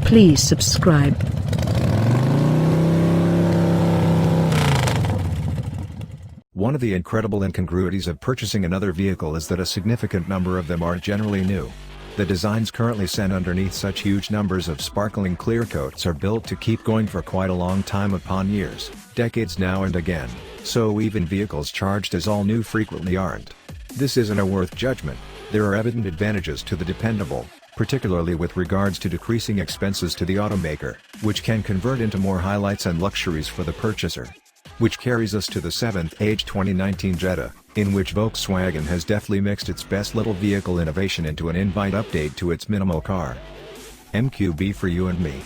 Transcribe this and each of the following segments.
Please subscribe. One of the incredible incongruities of purchasing another vehicle is that a significant number of them aren't generally new. The designs currently sent underneath such huge numbers of sparkling clear coats are built to keep going for quite a long time upon years, decades now and again, so even vehicles charged as all new frequently aren't. This isn't a worth judgment. There are evident advantages to the dependable, particularly with regards to decreasing expenses to the automaker, which can convert into more highlights and luxuries for the purchaser. Which carries us to the 7th age 2019 Jetta, in which Volkswagen has deftly mixed its best little vehicle innovation into an invite update to its minimal car. MQB for you and me.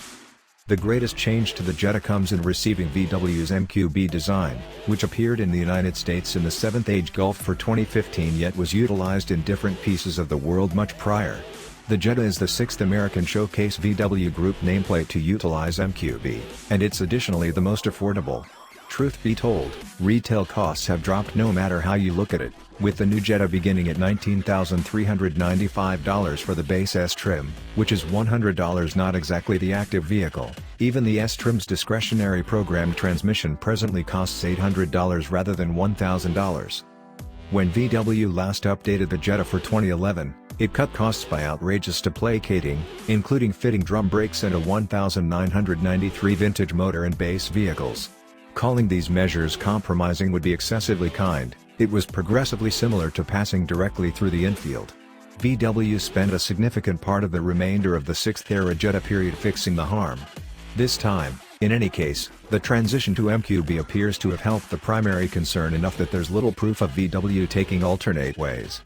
The greatest change to the Jetta comes in receiving VW's MQB design, which appeared in the United States in the 7th age Gulf for 2015 yet was utilized in different pieces of the world much prior. The Jetta is the 6th American showcase VW Group nameplate to utilize MQB, and it's additionally the most affordable. Truth be told, retail costs have dropped no matter how you look at it, with the new Jetta beginning at $19,395 for the base S trim, which is $100 not exactly the active vehicle. Even the S trim's discretionary programmed transmission presently costs $800 rather than $1,000. When VW last updated the Jetta for 2011, it cut costs by outrageous de-placating, including fitting drum brakes and a 1993 vintage motor in base vehicles. Calling these measures compromising would be excessively kind. It was progressively similar to passing directly through the infield. VW spent a significant part of the remainder of the 6th era Jetta period fixing the harm. This time, in any case, the transition to MQB appears to have helped the primary concern enough that there's little proof of VW taking alternate ways.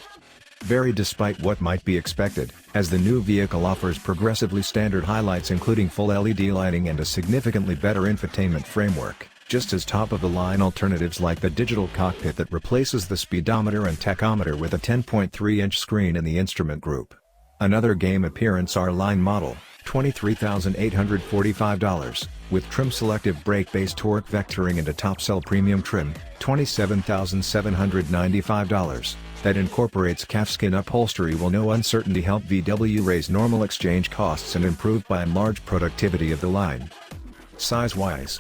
Vary despite what might be expected, as the new vehicle offers progressively standard highlights including full LED lighting and a significantly better infotainment framework, just as top-of-the-line alternatives like the digital cockpit that replaces the speedometer and tachometer with a 10.3-inch screen in the instrument group. Another game appearance R-Line model, $23,845, with trim-selective brake-based torque vectoring and a top-cell premium trim, $27,795, that incorporates calfskin upholstery will no uncertainty help VW raise normal exchange costs and improve by and large productivity of the line. Size-wise,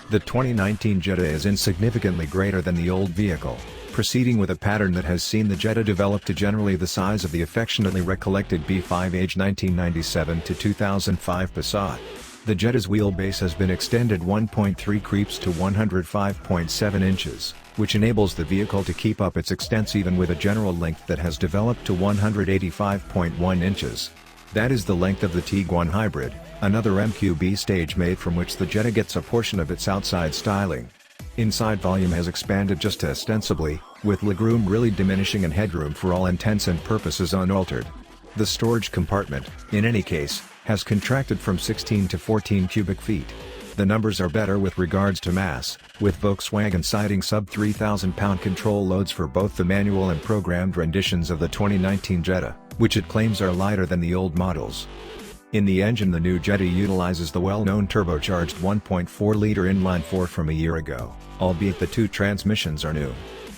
the 2019 Jetta is insignificantly greater than the old vehicle, proceeding with a pattern that has seen the Jetta develop to generally the size of the affectionately recollected B5 age 1997 to 2005 Passat. The Jetta's wheelbase has been extended 1.3 creeps to 105.7 inches, which enables the vehicle to keep up its extents even with a general length that has developed to 185.1 inches. That is the length of the Tiguan Hybrid, another MQB stage made from which the Jetta gets a portion of its outside styling. Inside volume has expanded just ostensibly, with legroom really diminishing and headroom for all intents and purposes unaltered. The storage compartment, in any case, has contracted from 16 to 14 cubic feet. The numbers are better with regards to mass, with Volkswagen citing sub-3,000-pound control loads for both the manual and programmed renditions of the 2019 Jetta, which it claims are lighter than the old models. In the engine, the new Jetta utilizes the well-known turbocharged 1.4-liter inline-4 from a year ago, albeit the two transmissions are new.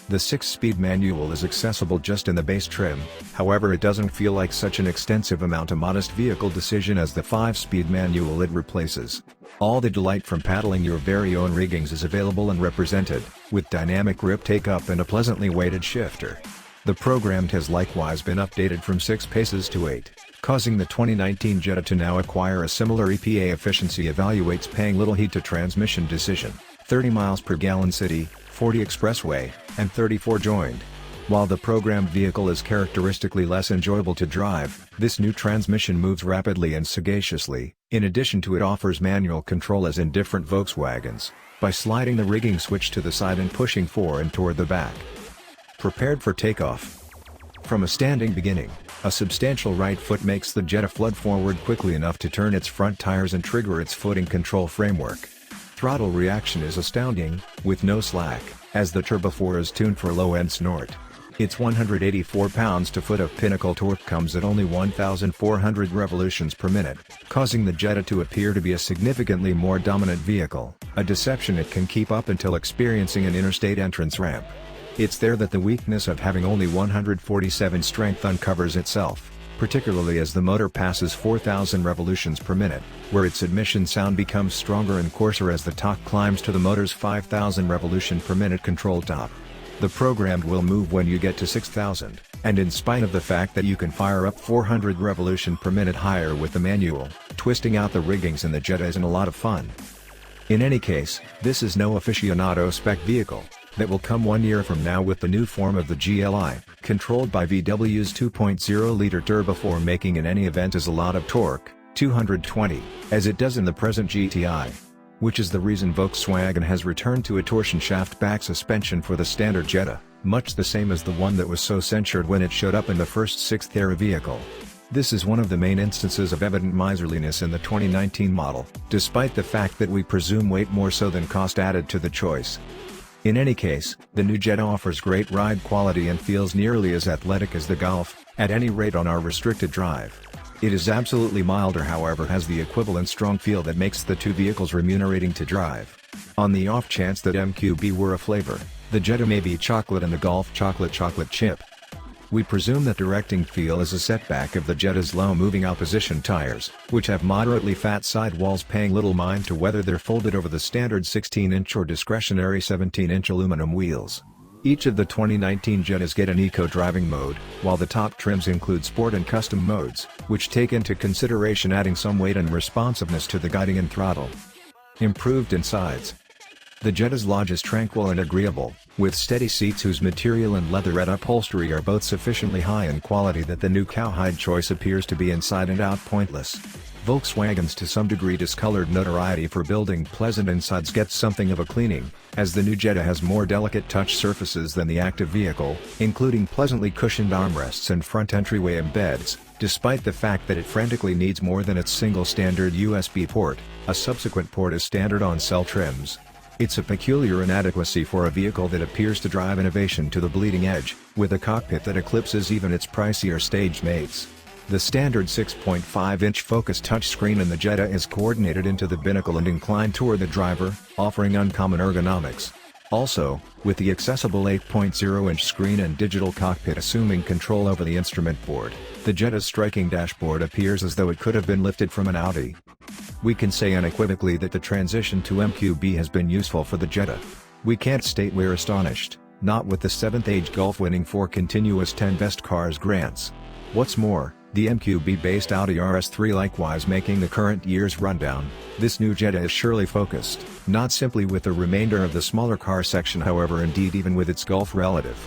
The 6-speed manual is accessible just in the base trim, however it doesn't feel like such an extensive amount a modest vehicle decision as the 5-speed manual it replaces. All the delight from paddling your very own riggings is available and represented, with dynamic grip take-up and a pleasantly weighted shifter. The programmed has likewise been updated from 6 paces to 8, causing the 2019 Jetta to now acquire a similar EPA efficiency evaluates paying little heed to transmission decision, 30 miles per gallon city, 40 expressway, and 34 joined. While the programmed vehicle is characteristically less enjoyable to drive, this new transmission moves rapidly and sagaciously. In addition to it offers manual control as in different Volkswagens, by sliding the rigging switch to the side and pushing forward and toward the back. Prepared for takeoff. From a standing beginning, a substantial right foot makes the Jetta flood forward quickly enough to turn its front tires and trigger its footing control framework. Throttle reaction is astounding, with no slack, as the Turbo 4 is tuned for low-end snort. Its 184 pounds-to-foot of pinnacle torque comes at only 1,400 revolutions per minute, causing the Jetta to appear to be a significantly more dominant vehicle, a deception it can keep up until experiencing an interstate entrance ramp. It's there that the weakness of having only 147 strength uncovers itself, particularly as the motor passes 4,000 revolutions per minute, where its emission sound becomes stronger and coarser as the torque climbs to the motor's 5,000 revolution per minute control top. The programmed will move when you get to 6,000, and in spite of the fact that you can fire up 400 revolution per minute higher with the manual, twisting out the riggings in the Jetta isn't a lot of fun. In any case, this is no aficionado spec vehicle, that will come 1 year from now with the new form of the GLI, controlled by VW's 2.0-liter turbo for making in any event as a lot of torque, 220, as it does in the present GTI. Which is the reason Volkswagen has returned to a torsion shaft back suspension for the standard Jetta, much the same as the one that was so censured when it showed up in the first 6th era vehicle. This is one of the main instances of evident miserliness in the 2019 model, despite the fact that we presume weight more so than cost added to the choice. In any case, the new Jetta offers great ride quality and feels nearly as athletic as the Golf, at any rate on our restricted drive. It is absolutely milder, however has the equivalent strong feel that makes the two vehicles remunerating to drive. On the off chance that MQB were a flavor, the Jetta may be chocolate and the Golf chocolate chip. We presume that directing feel is a setback of the Jetta's low moving opposition tires, which have moderately fat sidewalls, paying little mind to whether they're folded over the standard 16-inch or discretionary 17-inch aluminum wheels. Each of the 2019 Jettas get an eco-driving mode, while the top trims include sport and custom modes, which take into consideration adding some weight and responsiveness to the guiding and throttle. Improved insides. The Jetta's lodge is tranquil and agreeable, with steady seats whose material and leatherette upholstery are both sufficiently high in quality that the new cowhide choice appears to be inside and out pointless. Volkswagen's to some degree discolored notoriety for building pleasant insides gets something of a cleaning, as the new Jetta has more delicate touch surfaces than the active vehicle, including pleasantly cushioned armrests and front entryway embeds, despite the fact that it frantically needs more than its single standard USB port. A subsequent port is standard on cell trims. It's a peculiar inadequacy for a vehicle that appears to drive innovation to the bleeding edge, with a cockpit that eclipses even its pricier stage mates. The standard 6.5-inch focus touchscreen in the Jetta is coordinated into the binnacle and inclined toward the driver, offering uncommon ergonomics. Also, with the accessible 8.0-inch screen and digital cockpit assuming control over the instrument board, the Jetta's striking dashboard appears as though it could have been lifted from an Audi. We can say unequivocally that the transition to MQB has been useful for the Jetta. We can't state we're astonished, not with the 7th age Golf winning 4 continuous 10 best cars grants. What's more, the MQB-based Audi RS3 likewise making the current year's rundown. This new Jetta is surely focused, not simply with the remainder of the smaller car section, however, indeed even with its Golf relative.